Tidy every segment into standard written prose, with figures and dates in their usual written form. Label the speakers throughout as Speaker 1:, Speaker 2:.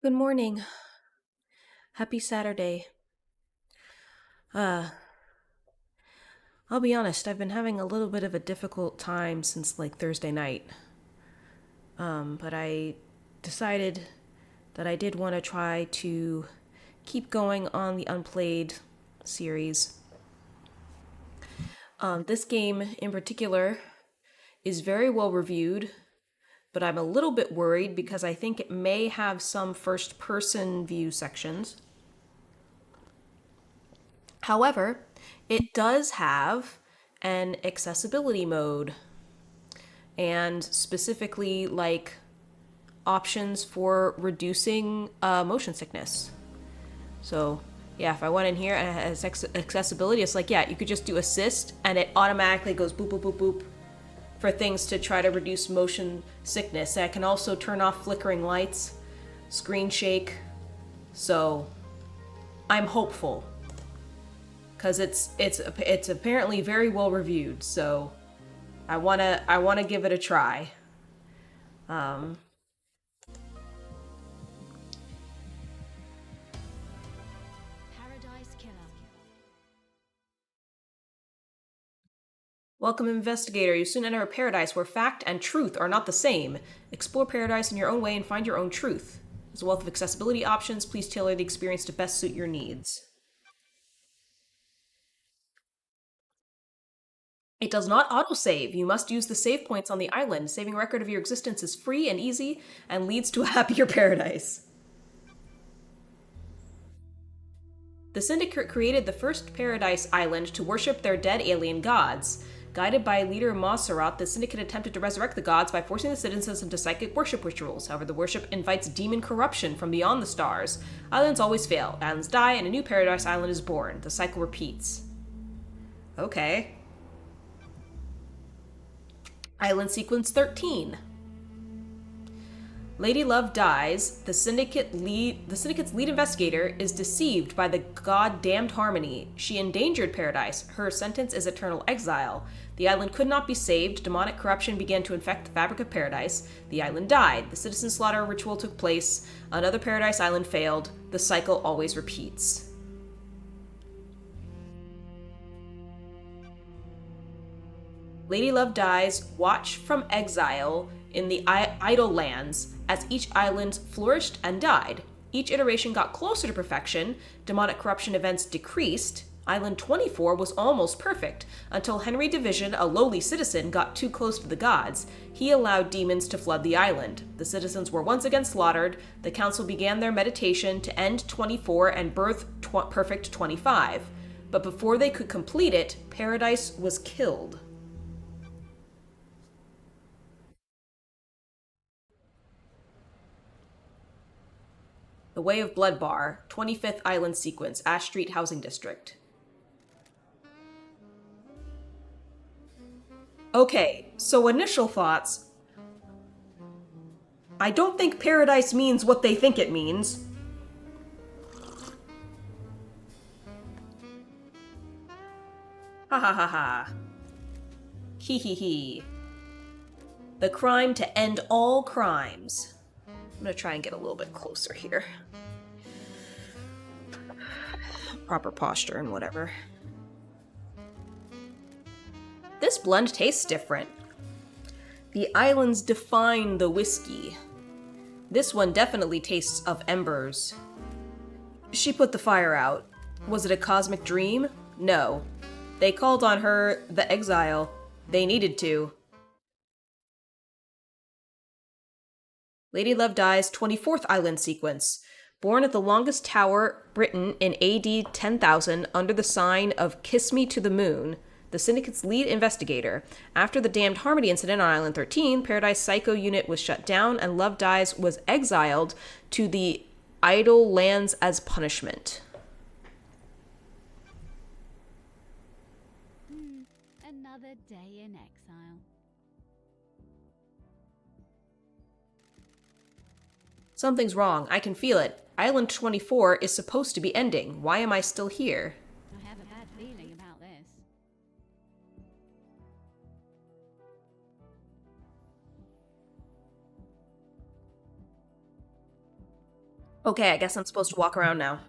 Speaker 1: Good morning. Happy Saturday. Uh, I'll be honest, I've been having a little bit of a difficult time since like Thursday night. But I decided that I did want to try to keep going on the Unplayed series. This game in particular is very well reviewed, but I'm a little bit worried because I think it may have some first person view sections. However, it does have an accessibility mode and specifically like options for reducing motion sickness. So, yeah, if I went in here and it has accessibility, it's like, yeah, you could just do assist and it automatically goes boop, boop, boop, boop for things to try to reduce motion sickness. I can also turn off flickering lights, screen shake. So, I'm hopeful because it's apparently very well reviewed. So, I wanna give it a try. Um,
Speaker 2: Paradise Killer.
Speaker 1: Welcome, investigator. You soon enter a paradise where fact and truth are not the same. Explore paradise in your own way and find your own truth. There's a wealth of accessibility options. Please tailor the experience to best suit your needs. It does not autosave. You must use the save points on the island. Saving record of your existence is free and easy and leads to a happier paradise. The Syndicate created the first paradise island to worship their dead alien gods. Guided by leader Montserrat, the Syndicate attempted to resurrect the gods by forcing the citizens into psychic worship rituals. However, the worship invites demon corruption from beyond the stars. Islands always fail. Islands die, and a new paradise island is born. The cycle repeats. Okay. Island Sequence 13. Lady Love dies. The Syndicate's lead investigator is deceived by the god damned Harmony. She endangered paradise. Her sentence is eternal exile. The island could not be saved. Demonic corruption began to infect the fabric of paradise. The island died. The citizen slaughter ritual took place. Another paradise island failed. The cycle always repeats. Lady Love dies. Watch from exile in the idle lands as each island flourished and died. Each iteration got closer to perfection. Demonic corruption events decreased. Island 24 was almost perfect until Henry Division, a lowly citizen, got too close to the gods. He allowed demons to flood the island. The citizens were once again slaughtered. The council began their meditation to end 24 and birth perfect 25. But before they could complete it, Paradise was killed. The Way of Blood Bar, 25th Island Sequence, Ash Street Housing District. Okay, so initial thoughts. I don't think paradise means what they think it means. Ha ha ha ha. Hee hee hee. The crime to end all crimes. I'm gonna try and get a little bit closer here. Proper posture and whatever. This blend tastes different. The islands define the whiskey. This one definitely tastes of embers. She put the fire out. Was it a cosmic dream? No. They called on her, the exile. They needed to. Lady Love dies 24th Island Sequence. Born at the longest tower, Britain, in AD 10,000 under the sign of Kiss Me to the Moon, the Syndicate's lead investigator. After the damned Harmony incident on Island 13, Paradise Psycho Unit was shut down and Love Dies was exiled to the idle lands as punishment.
Speaker 2: Another day in exile.
Speaker 1: Something's wrong. I can feel it. Island 24 is supposed to be ending. Why am I still here?
Speaker 2: I have a bad feeling about this.
Speaker 1: Okay, I guess I'm supposed to walk around now.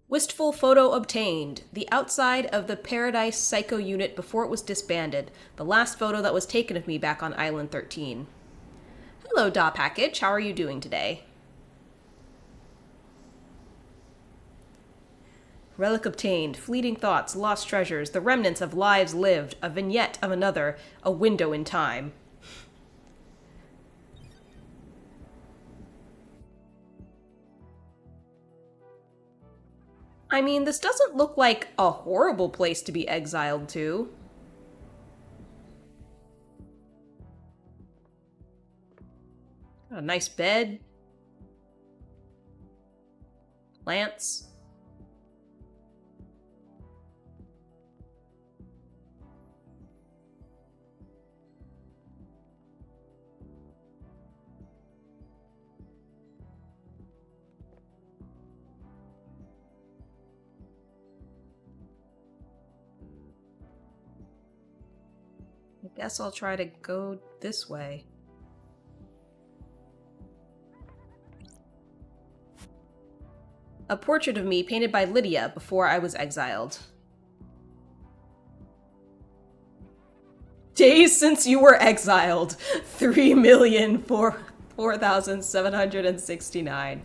Speaker 1: Wistful photo obtained. The outside of the Paradise Psycho unit before it was disbanded. The last photo that was taken of me back on Island 13. Hello, Da Package. How are you doing today? Relic obtained. Fleeting thoughts, lost treasures, the remnants of lives lived, a vignette of another, a window in time. I mean, this doesn't look like a horrible place to be exiled to. A nice bed, plants. I guess I'll try to go this way. A portrait of me painted by Lydia before I was exiled. Days since you were exiled. 3,004,769.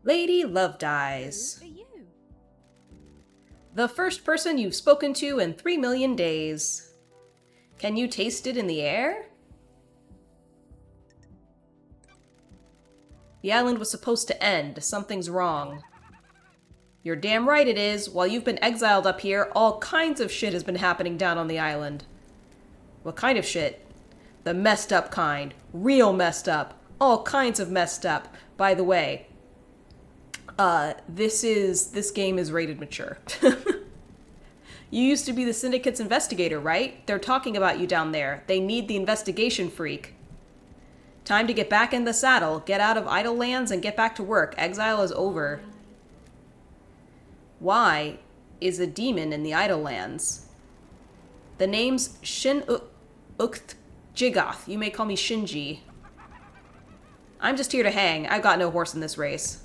Speaker 1: Lady Love Dies.
Speaker 2: Who are you?
Speaker 1: The first person you've spoken to in 3 million days. Can you taste it in the air? The island was supposed to end. Something's wrong. You're damn right it is. While you've been exiled up here, all kinds of shit has been happening down on the island. What kind of shit? The messed up kind. Real messed up. All kinds of messed up. By the way, this game is rated mature. You used to be the Syndicate's investigator, right? They're talking about you down there. They need the investigation freak. Time to get back in the saddle, get out of idle lands, and get back to work. Exile is over. Why is a demon in the idle lands? The name's Shin Ukt Jigoth. You may call me Shinji. I'm just here to hang. I've got no horse in this race.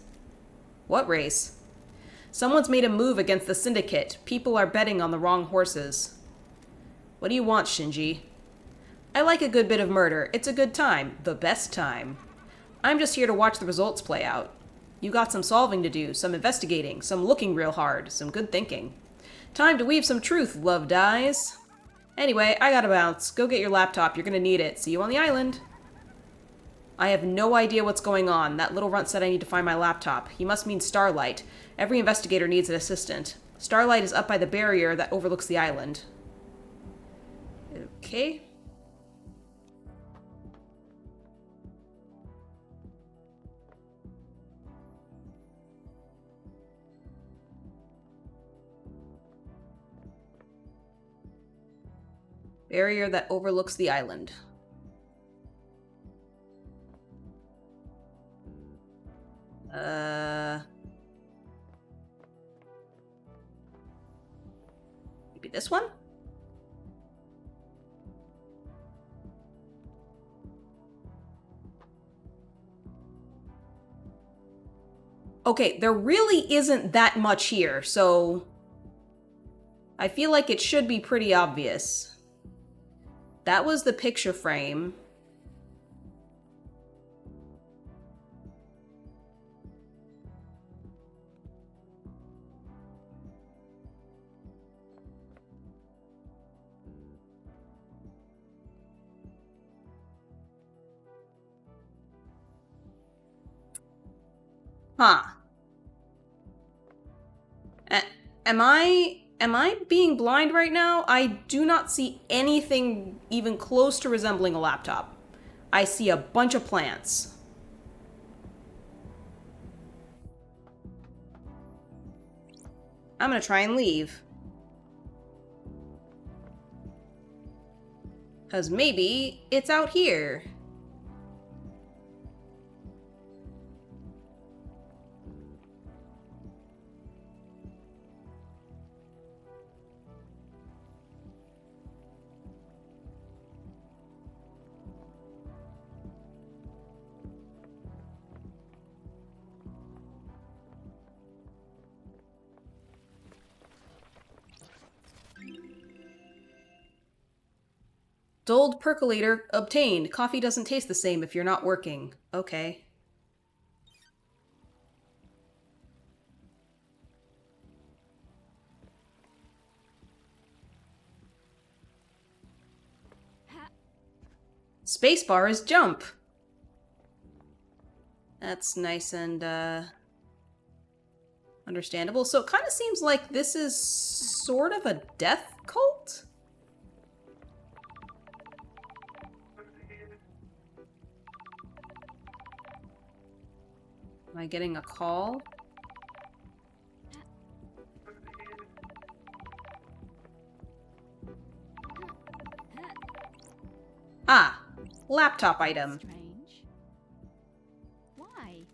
Speaker 1: What race? Someone's made a move against the Syndicate. People are betting on the wrong horses. What do you want, Shinji? I like a good bit of murder. It's a good time. The best time. I'm just here to watch the results play out. You got some solving to do, some investigating, some looking real hard, some good thinking. Time to weave some truth, Love Dies. Anyway, I gotta bounce. Go get your laptop. You're gonna need it. See you on the island. I have no idea what's going on. That little runt said I need to find my laptop. He must mean Starlight. Every investigator needs an assistant. Starlight is up by the barrier that overlooks the island. Okay. Barrier that overlooks the island. Maybe this one? Okay, there really isn't that much here, so I feel like it should be pretty obvious. That was the picture frame. Huh. Am I being blind right now? I do not see anything even close to resembling a laptop. I see a bunch of plants. I'm gonna try and leave. 'Cause maybe it's out here. Dulled percolator obtained. Coffee doesn't taste the same if you're not working. Okay. Spacebar is jump. That's nice and understandable. So it kind of seems like this is sort of a death cult? Am I getting a call? Ah, laptop item.
Speaker 2: Strange. Why?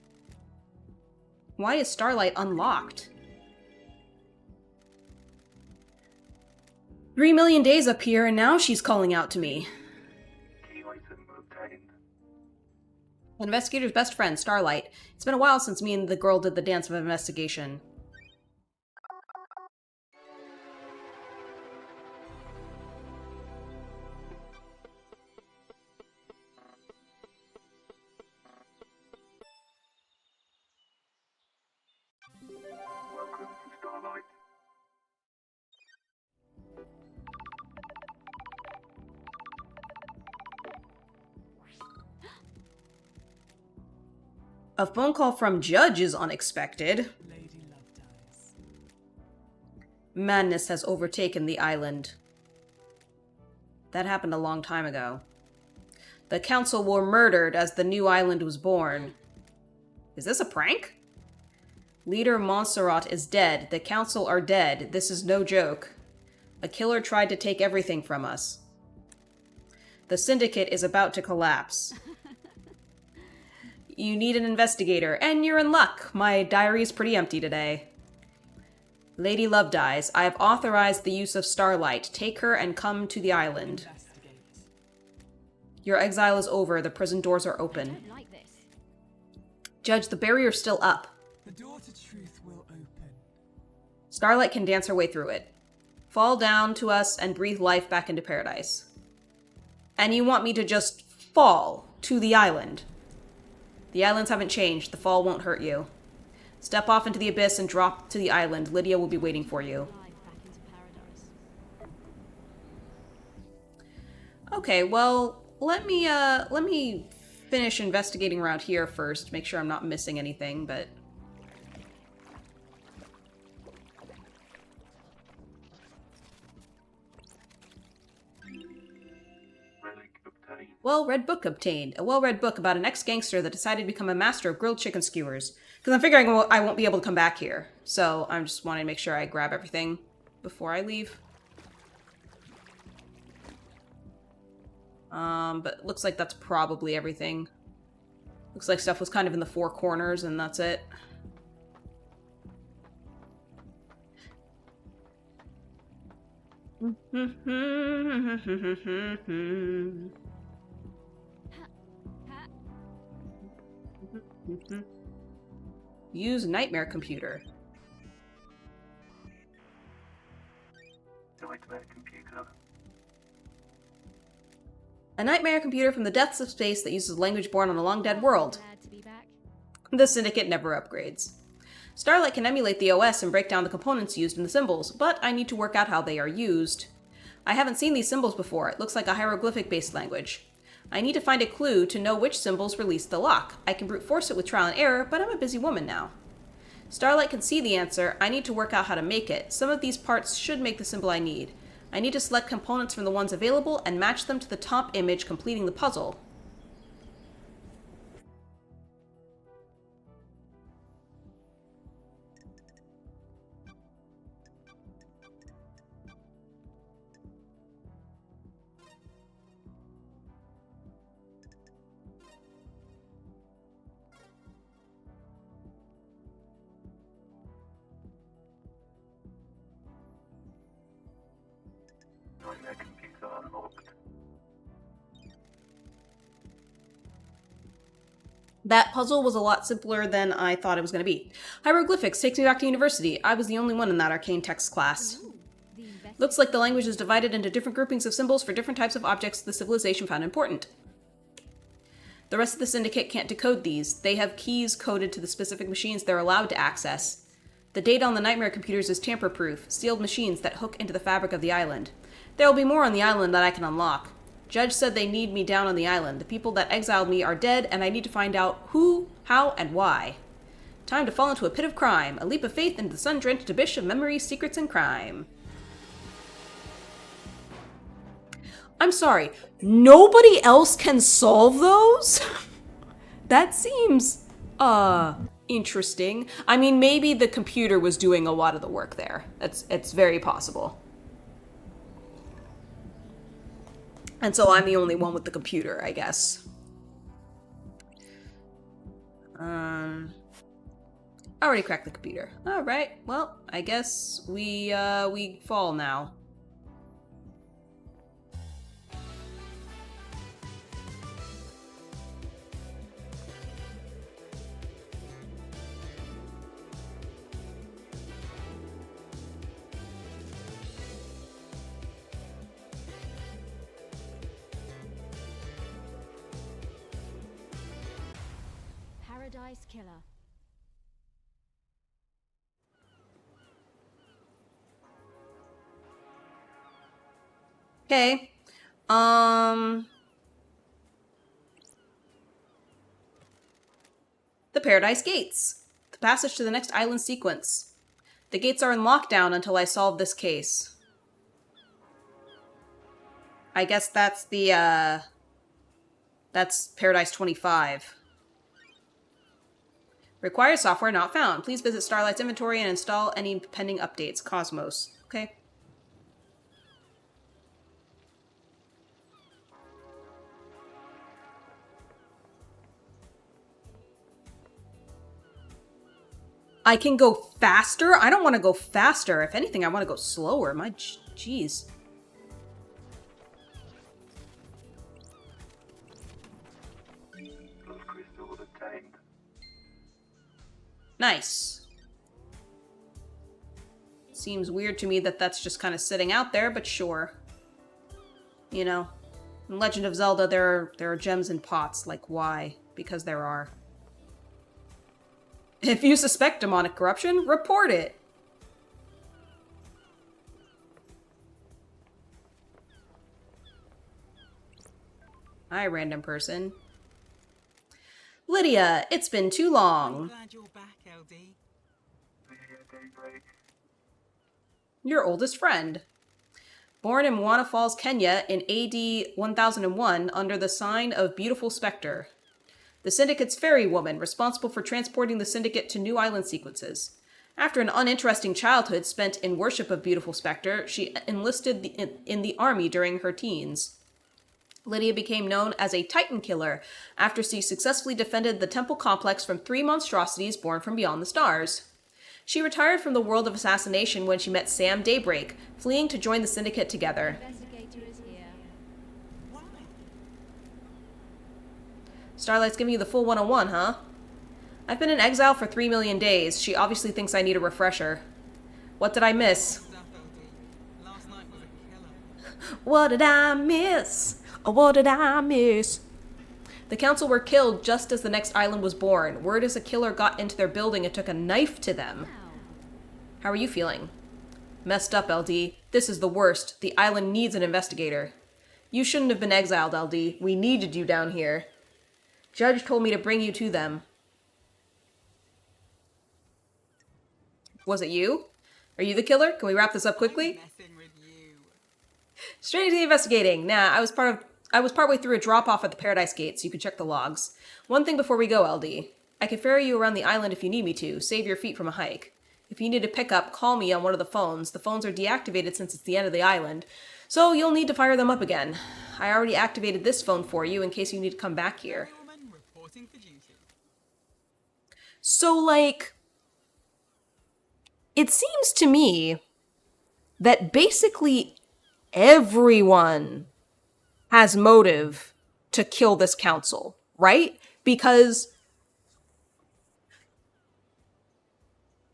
Speaker 1: Why is Starlight unlocked? 3 million days up here, and now she's calling out to me. Investigator's best friend, Starlight. It's been a while since me and the girl did the dance of investigation.
Speaker 3: Welcome to Starlight.
Speaker 1: A phone call from Judge is unexpected.
Speaker 4: Lady Lovedice.
Speaker 1: Madness has overtaken the island. That happened a long time ago. The council were murdered as the new island was born. Is this a prank? Leader Montserrat is dead. The council are dead. This is no joke. A killer tried to take everything from us. The syndicate is about to collapse. You need an investigator, and you're in luck. My diary is pretty empty today. Lady Lovedice, I have authorized the use of Starlight. Take her and come to the island.
Speaker 4: Investigate.
Speaker 1: Your exile is over. The prison doors are
Speaker 2: I
Speaker 1: open.
Speaker 2: don't like this.
Speaker 1: Judge, the barrier's still up.
Speaker 4: The door to truth will open.
Speaker 1: Starlight can dance her way through it. Fall down to us and breathe life back into paradise. And you want me to just fall to the island? The islands haven't changed. The fall won't hurt you. Step off into the abyss and drop to the island. Lydia will be waiting for you.
Speaker 2: Life back into paradise.
Speaker 1: Okay, well, let me finish investigating around here first. Make sure I'm not missing anything, but...
Speaker 3: Relic obtained.
Speaker 1: Well-read book obtained. A well-read book about an ex-gangster that decided to become a master of grilled chicken skewers. Because I'm figuring I won't be able to come back here. So I'm just wanting to make sure I grab everything before I leave. But it looks like that's probably everything. Looks like stuff was kind of in the four corners and that's it. Use nightmare computer.
Speaker 3: Nightmare computer.
Speaker 1: A nightmare computer from the depths of space that uses language born on a long-dead world.
Speaker 2: Glad to be back.
Speaker 1: The Syndicate never upgrades. Starlight can emulate the OS and break down the components used in the symbols, but I need to work out how they are used. I haven't seen these symbols before. It looks like a hieroglyphic-based language. I need to find a clue to know which symbols release the lock. I can brute force it with trial and error, but I'm a busy woman now. Starlight can see the answer. I need to work out how to make it. Some of these parts should make the symbol I need. I need to select components from the ones available and match them to the top image, completing the puzzle. That puzzle was a lot simpler than I thought it was going to be. Hieroglyphics takes me back to university. I was the only one in that arcane text class.
Speaker 2: Ooh, the
Speaker 1: Looks like the language is divided into different groupings of symbols for different types of objects the civilization found important. The rest of the syndicate can't decode these. They have keys coded to the specific machines they're allowed to access. The data on the nightmare computers is tamper-proof, sealed machines that hook into the fabric of the island. There will be more on the island that I can unlock. Judge said they need me down on the island. The people that exiled me are dead, and I need to find out who, how, and why. Time to fall into a pit of crime. A leap of faith into the sun-drenched abyss of memory, secrets, and crime. I'm sorry, nobody else can solve those? That seems, interesting. I mean, maybe the computer was doing a lot of the work there. It's very possible. And so I'm the only one with the computer, I guess. I already cracked the computer. Alright, well, I guess we fall now.
Speaker 2: Paradise Killer.
Speaker 1: Okay. The Paradise Gates. The passage to the next island sequence. The gates are in lockdown until I solve this case. I guess that's the, that's Paradise 25. Required software not found. Please visit Starlight's inventory and install any pending updates. Cosmos. Okay. I can go faster? I don't want to go faster. If anything, I want to go slower. My jeez.
Speaker 3: Those crystals obtained.
Speaker 1: Nice. Seems weird to me that that's just kind of sitting out there, but sure. You know, in Legend of Zelda, there are gems in pots. Like, why? Because there are. If you suspect demonic corruption, report it. Hi, random person. Lydia, it's been too long.
Speaker 4: Glad you're back, LD.
Speaker 3: Lydia Daybreak.
Speaker 1: Your oldest friend. Born in Moana Falls, Kenya in AD 1001 under the sign of Beautiful Spectre. The Syndicate's ferry woman, responsible for transporting the Syndicate to new island sequences. After an uninteresting childhood spent in worship of Beautiful Spectre, she enlisted in the army during her teens. Lydia became known as a Titan killer after she successfully defended the temple complex from 3 monstrosities born from beyond the stars. She retired from the world of assassination when she met Sam Daybreak, fleeing to join the Syndicate together.
Speaker 2: Investigator is here.
Speaker 4: Why?
Speaker 1: Starlight's giving you the full 101, huh? I've been in exile for 3 million days. She obviously thinks I need a refresher. What did I miss?
Speaker 4: Stuff, LD. Last night was a killer.
Speaker 1: What did I miss? Oh, what did I miss? The council were killed just as the next island was born. Word is a killer got into their building and took a knife to them.
Speaker 2: Wow.
Speaker 1: How are you feeling? Messed up, LD. This is the worst. The island needs an investigator. You shouldn't have been exiled, LD. We needed you down here. Judge told me to bring you to them. Was it you? Are you the killer? Can we wrap this up quickly?
Speaker 4: Messing with you.
Speaker 1: Straight to the investigating. Nah, I was partway through a drop-off at the Paradise Gate, so you can check the logs. One thing before we go, LD. I can ferry you around the island if you need me to. Save your feet from a hike. If you need a pickup, call me on one of the phones. The phones are deactivated since it's the end of the island, so you'll need to fire them up again. I already activated this phone for you in case you need to come back here.
Speaker 4: Woman reporting for duty.
Speaker 1: So, like, it seems to me that basically everyone has motive to kill this council, right? Because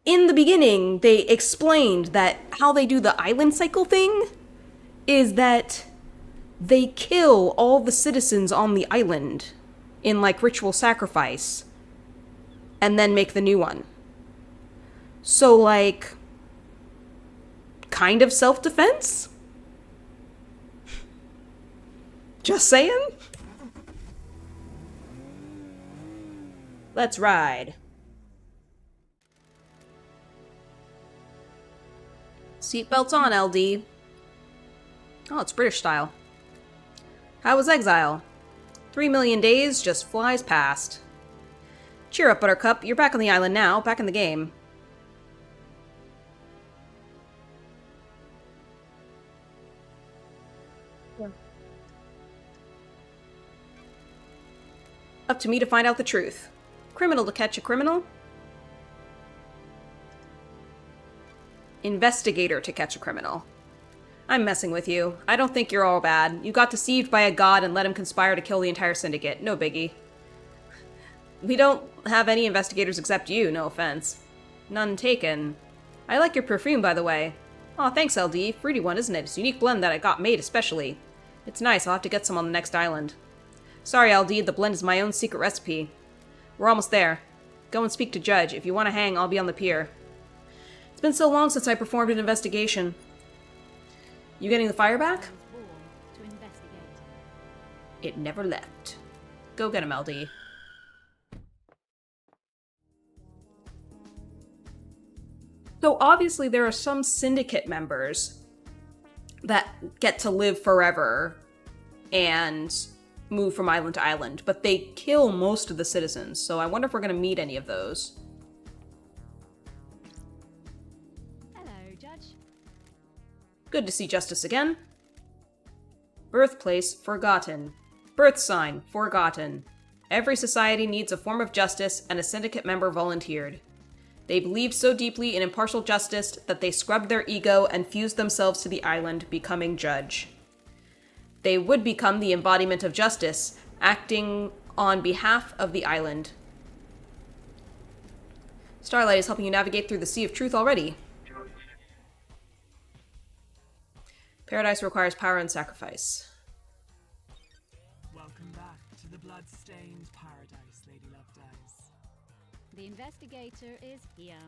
Speaker 1: in the beginning, they explained that how they do the island cycle thing is that they kill all the citizens on the island in like ritual sacrifice and then make the new one. So, like, kind of self-defense? Just saying? Let's ride. Seatbelts on, LD. Oh, it's British style. How was exile? 3 million days just flies past. Cheer up, Buttercup. You're back on the island now, back in the game. Up to me to find out the truth. Criminal to catch a criminal? Investigator to catch a criminal. I'm messing with you. I don't think you're all bad. You got deceived by a god and let him conspire to kill the entire syndicate. No biggie. We don't have any investigators except you, no offense. None taken. I like your perfume, by the way. Aw, thanks, LD. Fruity one, isn't it? It's a unique blend that I got made especially. It's nice, I'll have to get some on the next island. Sorry, LD, the blend is my own secret recipe. We're almost there. Go and speak to Judge. If you want to hang, I'll be on the pier. It's been so long since I performed an investigation. You getting the fire back?
Speaker 2: I was born to investigate.
Speaker 1: It never left. Go get him, LD. So obviously there are some syndicate members that get to live forever and move from island to island, but they kill most of the citizens, so I wonder if we're going to meet any of those.
Speaker 2: Hello, Judge.
Speaker 1: Good to see Justice again. Birthplace forgotten. Birth sign forgotten. Every society needs a form of justice, and a syndicate member volunteered. They believed so deeply in impartial justice that they scrubbed their ego and fused themselves to the island, becoming judge. They would become the embodiment of justice, acting on behalf of the island. Starlight is helping you navigate through the Sea of Truth already. Paradise requires power and sacrifice.
Speaker 4: Welcome back to the blood-stained paradise, Lady Lovedays.
Speaker 2: The investigator is here.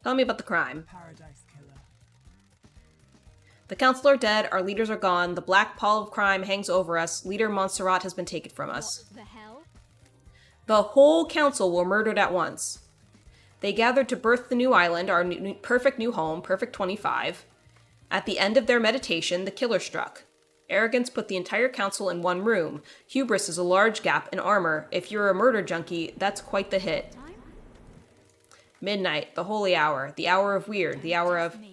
Speaker 1: Tell me about the crime.
Speaker 4: Paradise killer.
Speaker 1: The council are dead, our leaders are gone, the black pall of crime hangs over us, Leader Montserrat has been taken from us.
Speaker 2: What the hell?
Speaker 1: The whole council were murdered at once. They gathered to birth the new island, our perfect new home, Perfect 25. At the end of their meditation, the killer struck. Arrogance put the entire council in one room. Hubris is a large gap in armor. If you're a murder junkie, that's quite the hit.
Speaker 2: Time?
Speaker 1: Midnight, the holy hour, the hour of weird, the hour of...
Speaker 2: Me.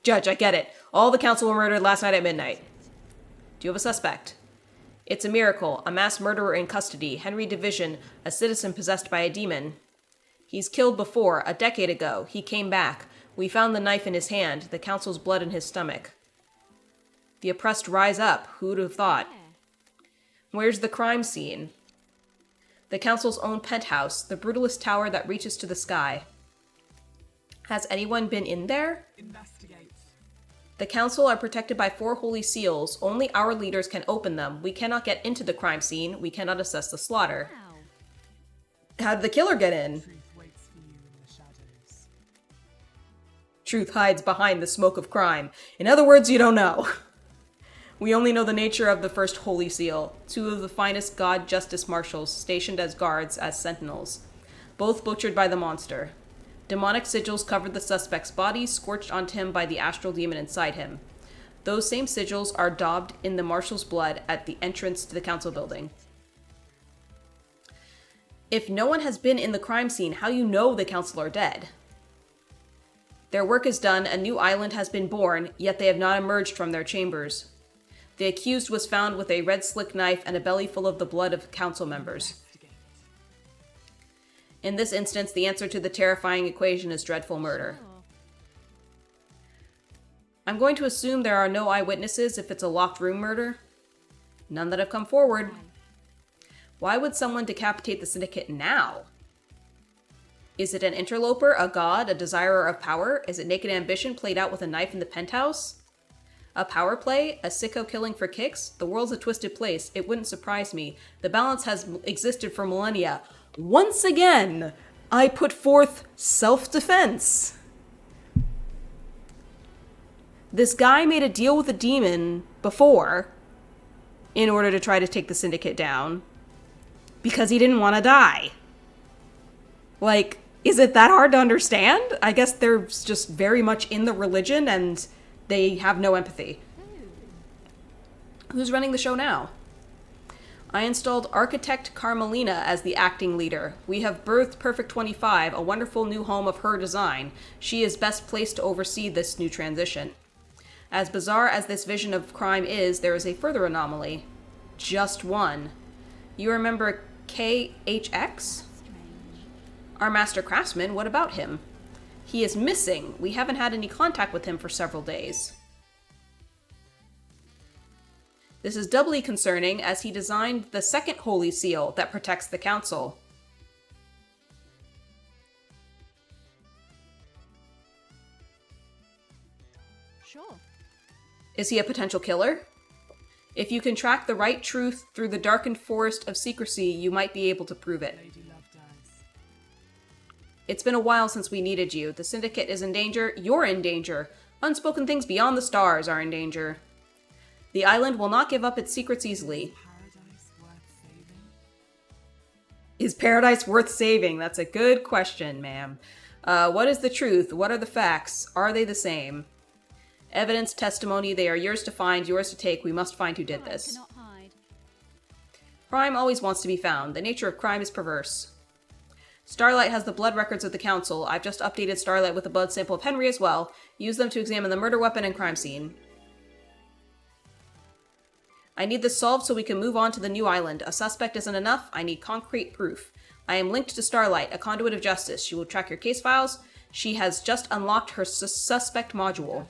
Speaker 1: Judge, I get it. All the council were murdered last night at midnight. Do you have a suspect? It's a miracle. A mass murderer in custody. Henry Division, a citizen possessed by a demon. He's killed before, a decade ago. He came back. We found the knife in his hand, the council's blood in his stomach. The oppressed rise up. Who'd have thought? Where's the crime scene? The council's own penthouse, the brutalist tower that reaches to the sky. Has anyone been in there?
Speaker 4: Investigate.
Speaker 1: The council are protected by 4 holy seals. Only our leaders can open them. We cannot get into the crime scene. We cannot assess the slaughter.
Speaker 2: Wow.
Speaker 1: How did the killer get in?
Speaker 4: Truth waits for you in the shadows.
Speaker 1: Truth hides behind the smoke of crime. In other words, you don't know. We only know the nature of the first holy seal. 2 of the finest god justice marshals stationed as guards, as sentinels. Both butchered by the monster. Demonic sigils covered the suspect's body, scorched onto him by the astral demon inside him. Those same sigils are daubed in the marshal's blood at the entrance to the council building. If no one has been in the crime scene, how you know the council are dead? Their work is done, a new island has been born, yet they have not emerged from their chambers. The accused was found with a red slick knife and a belly full of the blood of council members.
Speaker 4: Investigate.
Speaker 1: In this instance, the answer to the terrifying equation is dreadful murder.
Speaker 2: Sure.
Speaker 1: I'm going to assume there are no eyewitnesses if it's a locked room murder. None that have come forward. Why would someone decapitate the syndicate now? Is it an interloper, a god, a desirer of power? Is it naked ambition played out with a knife in the penthouse? A power play? A sicko killing for kicks? The world's a twisted place. It wouldn't surprise me. The balance has existed for millennia. Once again, I put forth self-defense. This guy made a deal with a demon before in order to try to take the syndicate down because he didn't want to die. Like, is it that hard to understand? I guess they're just very much in the religion and they have no empathy. Who's running the show now? I installed architect Carmelina as the acting leader. We have birthed Perfect 25, a wonderful new home of her design. She is best placed to oversee this new transition. As bizarre as this vision of crime is, there is a further anomaly. Just one. You remember KHX? Our master craftsman, what about him? He is missing. We haven't had any contact with him for several days. This is doubly concerning as he designed the second holy seal that protects the council.
Speaker 2: Sure.
Speaker 1: Is he a potential killer? If you can track the right truth through the darkened forest of secrecy, you might be able to prove it. It's been a while since we needed you. The Syndicate is in danger. You're in danger. Unspoken things beyond the stars are in danger. The island will not give up its secrets easily. Is paradise worth saving? That's a good question, ma'am. What is the truth? What are the facts? Are they the same? Evidence, testimony, they are yours to find, yours to take. We must find who did this.
Speaker 2: Cannot hide.
Speaker 1: Crime always wants to be found. The nature of crime is perverse. Starlight has the blood records of the council. I've just updated Starlight with a blood sample of Henry as well. Use them to examine the murder weapon and crime scene. I need this solved so we can move on to the new island. A suspect isn't enough. I need concrete proof. I am linked to Starlight, a conduit of justice. She will track your case files. She has just unlocked her suspect module.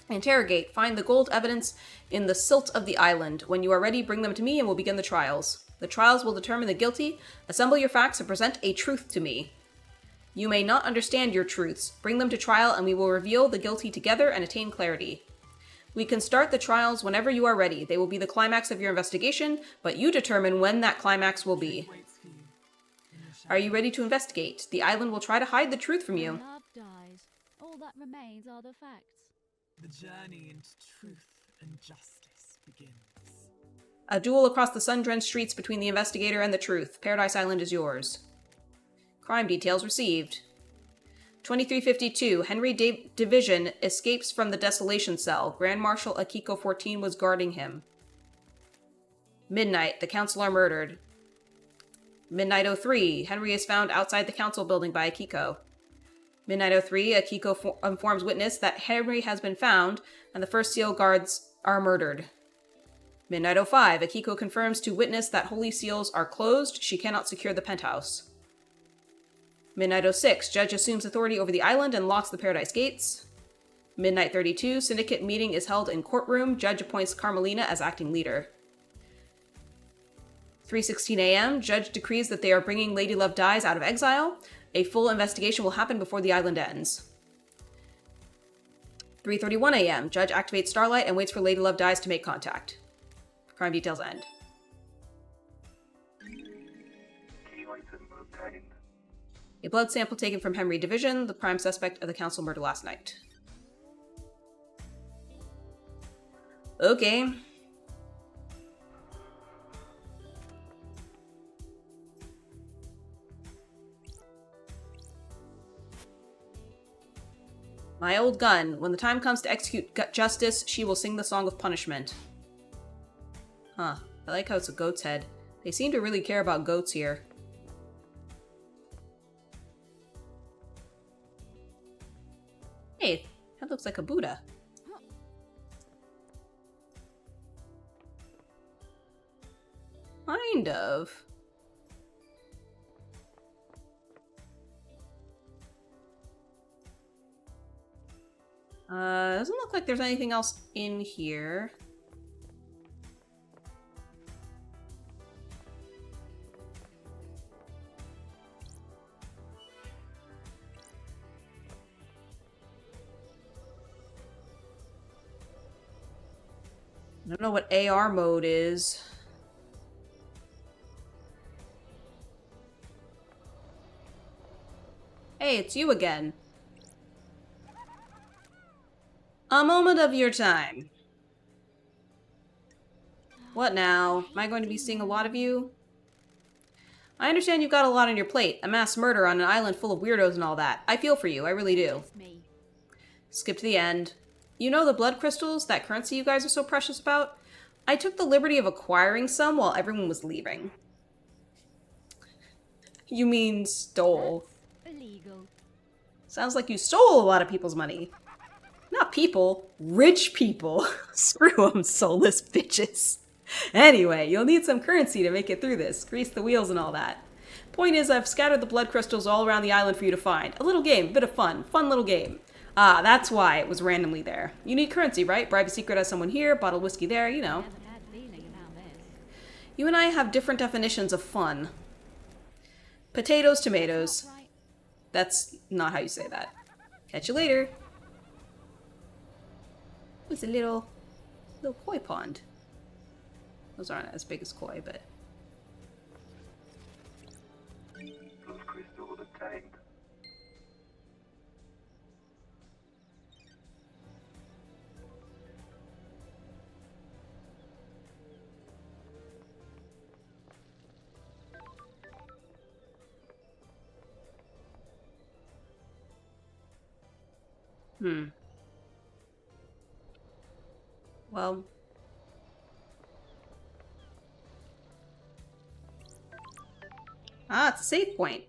Speaker 1: Interrogate. Find the gold evidence in the silt of the island. When you are ready, bring them to me and we'll begin the trials. The trials will determine the guilty. Assemble your facts and present a truth to me. You may not understand your truths. Bring them to trial and we will reveal the guilty together and attain clarity. We can start the trials whenever you are ready. They will be the climax of your investigation, but you determine when that climax will be. Are you ready to investigate? The island will try to hide the truth from you.
Speaker 2: When love dies, all that remains are the facts.
Speaker 4: The journey into truth and justice begins.
Speaker 1: A duel across the sun-drenched streets between the investigator and the truth. Paradise Island is yours. Crime details received. 2352, Henry Division escapes from the desolation cell. Grand Marshal Akiko 14 was guarding him. Midnight, the council are murdered. Midnight 03, Henry is found outside the council building by Akiko. Midnight 03, Akiko informs witness that Henry has been found and the first seal guards are murdered. Midnight 05, Akiko confirms to witness that holy seals are closed. She cannot secure the penthouse. Midnight 06, Judge assumes authority over the island and locks the Paradise Gates. Midnight 32, Syndicate meeting is held in courtroom. Judge appoints Carmelina as acting leader. 3:16 a.m., Judge decrees that they are bringing Lady Love Dies out of exile. A full investigation will happen before the island ends. 3:31 a.m., Judge activates Starlight and waits for Lady Love Dies to make contact. Crime details end.
Speaker 3: Key item obtained.
Speaker 1: A blood sample taken from Henry Division, the prime suspect of the council murder last night. Okay. My old gun. When the time comes to execute justice, she will sing the song of punishment. Huh. I like how it's a goat's head. They seem to really care about goats here. Hey, that looks like a Buddha. Kind of. Doesn't look like there's anything else in here. I don't know what AR mode is. Hey, it's you again. A moment of your time. What now? Am I going to be seeing a lot of you? I understand you've got a lot on your plate. A mass murder on an island full of weirdos and all that. I feel for you, I really do.
Speaker 2: It's me.
Speaker 1: Skip to the end. You know the blood crystals, that currency you guys are so precious about? I took the liberty of acquiring some while everyone was leaving. You mean stole.
Speaker 2: That's illegal.
Speaker 1: Sounds like you stole a lot of people's money. Not people, rich people. Screw them, soulless bitches. Anyway, you'll need some currency to make it through this. Grease the wheels and all that. Point is, I've scattered the blood crystals all around the island for you to find. A little game, a bit of fun. Fun little game. Ah, that's why it was randomly there. You need currency, right? Bribe a secret as someone here, bottled whiskey there, you know.
Speaker 2: Never had feeling about this.
Speaker 1: You and I have different definitions of fun. Potatoes, tomatoes.
Speaker 2: Not right.
Speaker 1: That's not how you say that. Catch you later. It's a little koi pond. Those aren't as big as koi, but...
Speaker 3: Blood crystal obtained.
Speaker 1: Well... Ah, it's a save point.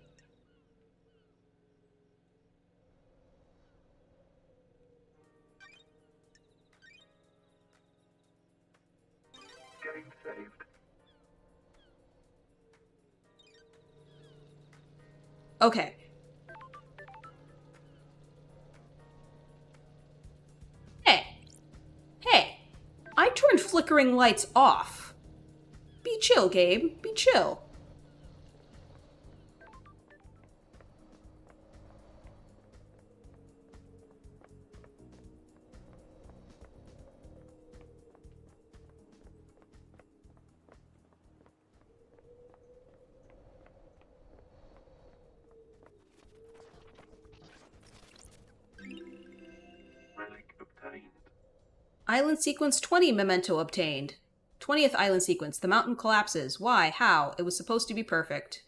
Speaker 3: Game saved.
Speaker 1: Okay. Hey. Hey. I turned flickering lights off. Be chill, Gabe. Be chill.
Speaker 3: Relic obtained.
Speaker 1: Island sequence 20 memento obtained. 20th island sequence. The mountain collapses. Why? How? It was supposed to be perfect.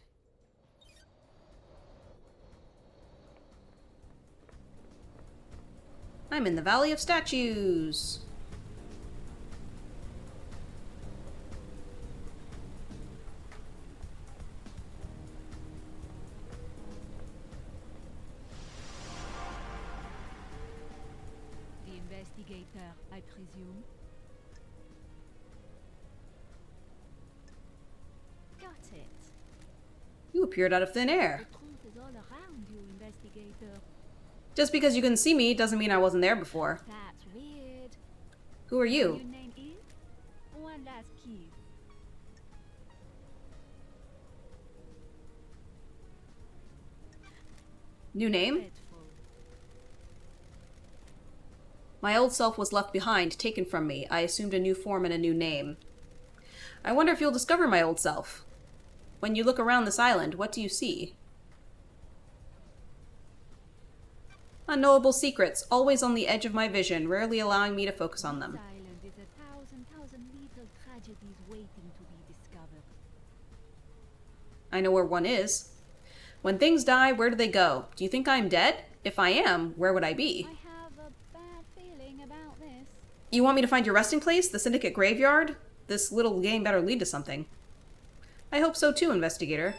Speaker 1: I'm in the Valley of Statues.
Speaker 2: The investigator, I presume. Got it.
Speaker 1: You appeared out of thin air.
Speaker 2: The truth is all around you, investigator.
Speaker 1: Just because you couldn't see me doesn't mean I wasn't there before.
Speaker 2: That's weird.
Speaker 1: Who are
Speaker 2: Your
Speaker 1: you?
Speaker 2: name is? One last key.
Speaker 1: New name?
Speaker 2: Dreadful.
Speaker 1: My old self was left behind, taken from me. I assumed a new form and a new name. I wonder if you'll discover my old self. When you look around this island, what do you see? Unknowable secrets, always on the edge of my vision, rarely allowing me to focus on them.
Speaker 2: This island is a thousand little tragedies waiting to be discovered.
Speaker 1: I know where one is. When things die, where do they go? Do you think I'm dead? If I am, where would I be?
Speaker 2: I have a bad feeling about this.
Speaker 1: You want me to find your resting place, the Syndicate graveyard? This little game better lead to something. I hope so too, investigator.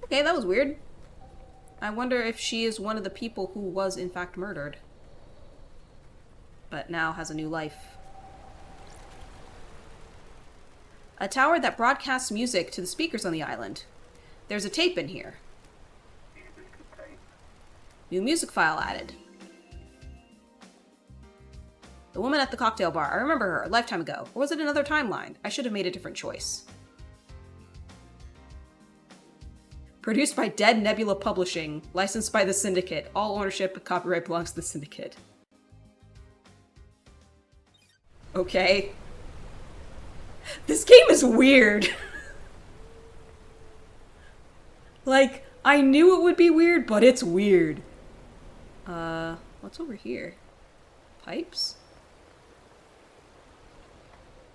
Speaker 1: Okay, that was weird. I wonder if she is one of the people who was in fact murdered. But now has a new life. A tower that broadcasts music to the speakers on the island. There's a tape in here.
Speaker 3: Music obtained.
Speaker 1: New music file added. The woman at the cocktail bar. I remember her a lifetime ago. Or was it another timeline? I should have made a different choice. Produced by Dead Nebula Publishing. Licensed by the Syndicate. All ownership and copyright belongs to the Syndicate. Okay. This game is weird. Like, I knew it would be weird, but it's weird. What's over here? Pipes?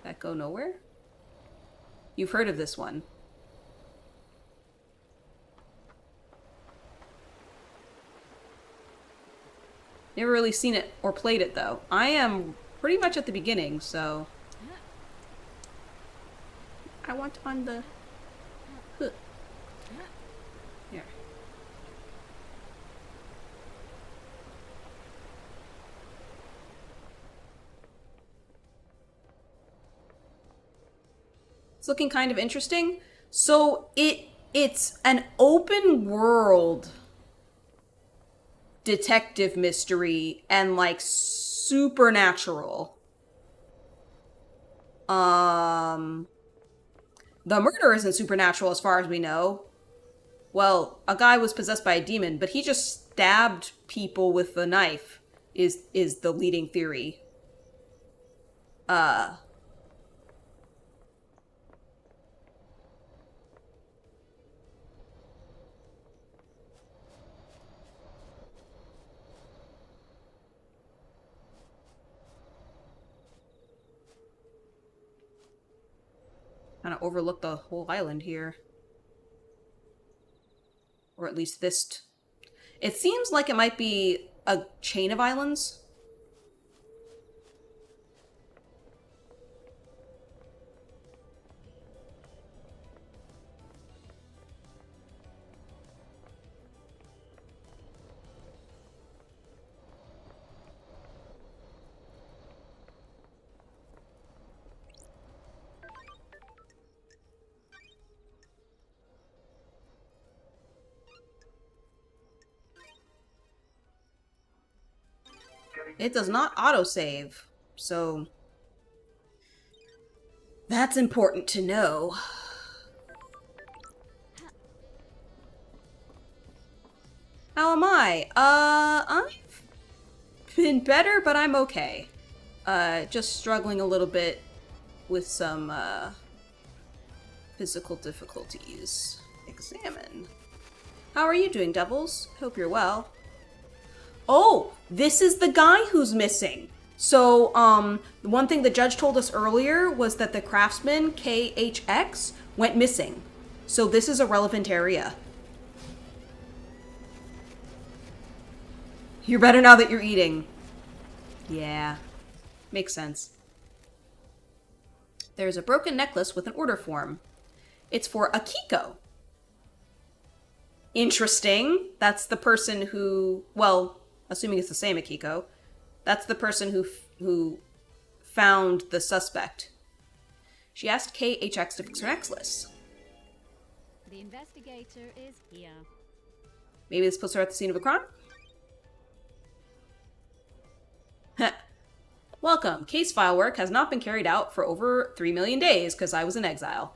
Speaker 1: That go nowhere? You've heard of this one. Never really seen it or played it, though. I am pretty much at the beginning, so... I want on the... Huh. Here. It's looking kind of interesting. So it's an open world detective mystery and like supernatural. The murder isn't supernatural as far as we know. Well, a guy was possessed by a demon, but he just stabbed people with a knife is the leading theory. Kind of overlook the whole island here. Or at least this. It seems like it might be a chain of islands. It does not autosave, so that's important to know. How am I? I've been better, but I'm okay. Just struggling a little bit with some, physical difficulties. Examine. How are you doing, Devils? Hope you're well. Oh, this is the guy who's missing. So, the one thing the judge told us earlier was that the craftsman, KHX, went missing. So this is a relevant area. You're better now that you're eating. Yeah, makes sense. There's a broken necklace with an order form. It's for Akiko. Interesting. That's the person who, well, assuming it's the same Akiko, that's the person who found the suspect. She asked KHX to fix her necklace.
Speaker 2: The investigator is here.
Speaker 1: Maybe this puts her at the scene of a crime? Welcome. Case file work has not been carried out for over 3 million days because I was in exile.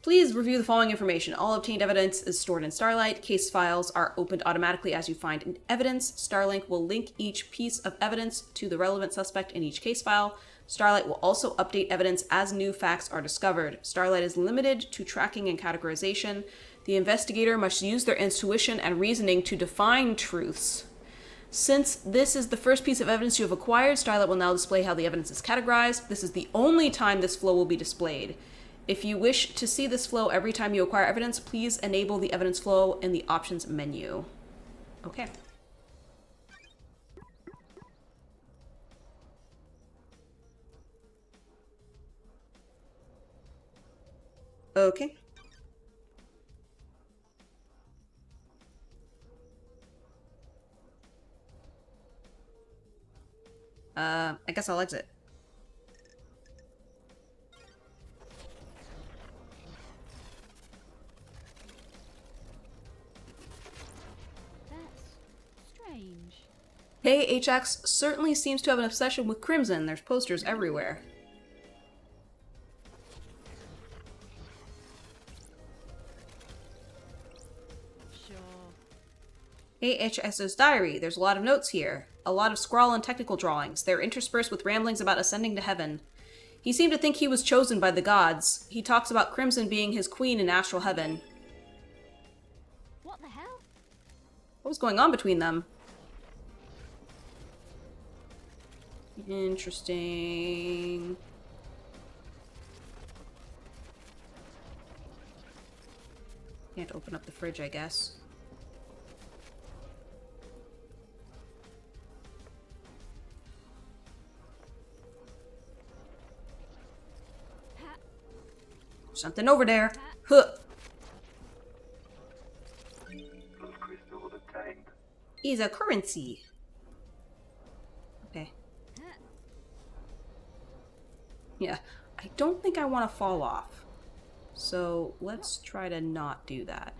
Speaker 1: Please review the following information. All obtained evidence is stored in Starlight. Case files are opened automatically as you find evidence. Starlink will link each piece of evidence to the relevant suspect in each case file. Starlight will also update evidence as new facts are discovered. Starlight is limited to tracking and categorization. The investigator must use their intuition and reasoning to define truths. Since this is the first piece of evidence you have acquired, Starlight will now display how the evidence is categorized. This is the only time this flow will be displayed. If you wish to see this flow every time you acquire evidence, please enable the evidence flow in the options menu. Okay. Okay. I guess I'll exit.
Speaker 2: That's strange.
Speaker 1: KHX certainly seems to have an obsession with Crimson. There's posters everywhere. AHS's diary. There's a lot of notes here. A lot of scrawl and technical drawings. They're interspersed with ramblings about ascending to heaven. He seemed to think he was chosen by the gods. He talks about Crimson being his queen in astral heaven.
Speaker 2: What the hell?
Speaker 1: What was going on between them? Interesting. Can't open up the fridge, I guess. Something over there. Huh.
Speaker 3: Those crystals obtained.
Speaker 1: Is a currency. Okay. Yeah. I don't think I want to fall off. So let's try to not do that.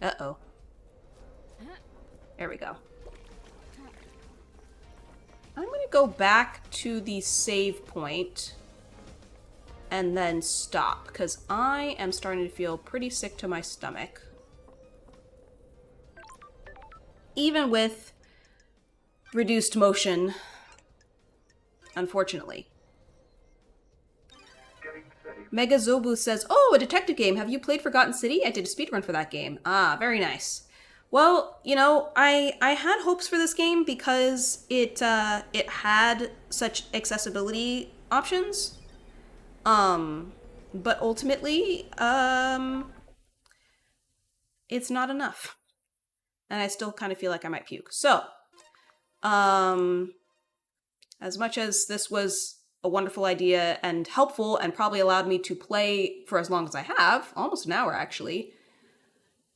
Speaker 1: Uh-oh. There we go. I'm going to go back to the save point and then stop, because I am starting to feel pretty sick to my stomach. Even with reduced motion, unfortunately.
Speaker 3: Getting saved.
Speaker 1: Mega Zobu says, "Oh, a detective game. Have you played Forgotten City? I did a speedrun for that game." Ah, very nice. Well, you know, I had hopes for this game because it had such accessibility options. But ultimately, it's not enough. And I still kind of feel like I might puke. So, as much as this was a wonderful idea and helpful and probably allowed me to play for as long as I have, almost an hour actually,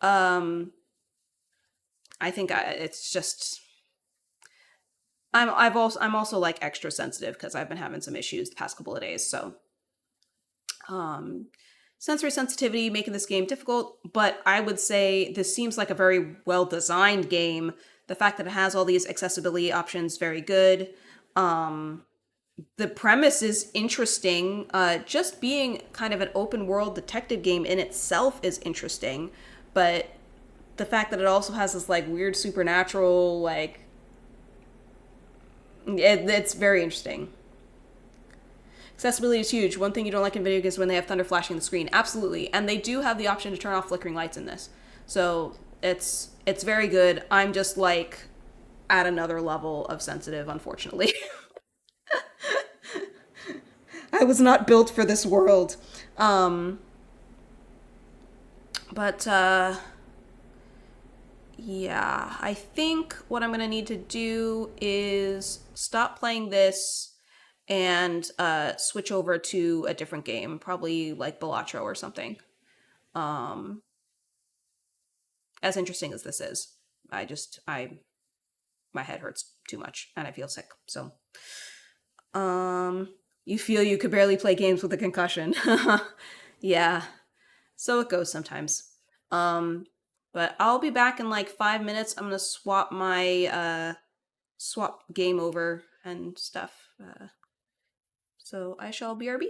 Speaker 1: I think it's just I'm also like extra sensitive because I've been having some issues the past couple of days, so sensory sensitivity making this game difficult, but I would say this seems like a very well designed game. The fact that it has all these accessibility options, very good. The premise is interesting. Just being kind of an open world detective game in itself is interesting, but the fact that it also has this like weird supernatural like it's very interesting. Accessibility is huge. One thing you don't like in video games is when they have thunder flashing on the screen. Absolutely. And they do have the option to turn off flickering lights in this. So it's very good. I'm just like at another level of sensitive, unfortunately. I was not built for this world. But yeah, I think what I'm gonna need to do is stop playing this and switch over to a different game, probably like Balatro or something. As interesting as this is, my head hurts too much and I feel sick. So, you feel you could barely play games with a concussion. Yeah, so it goes sometimes. But I'll be back in like 5 minutes. I'm gonna swap my swap game over and stuff. So I shall BRB.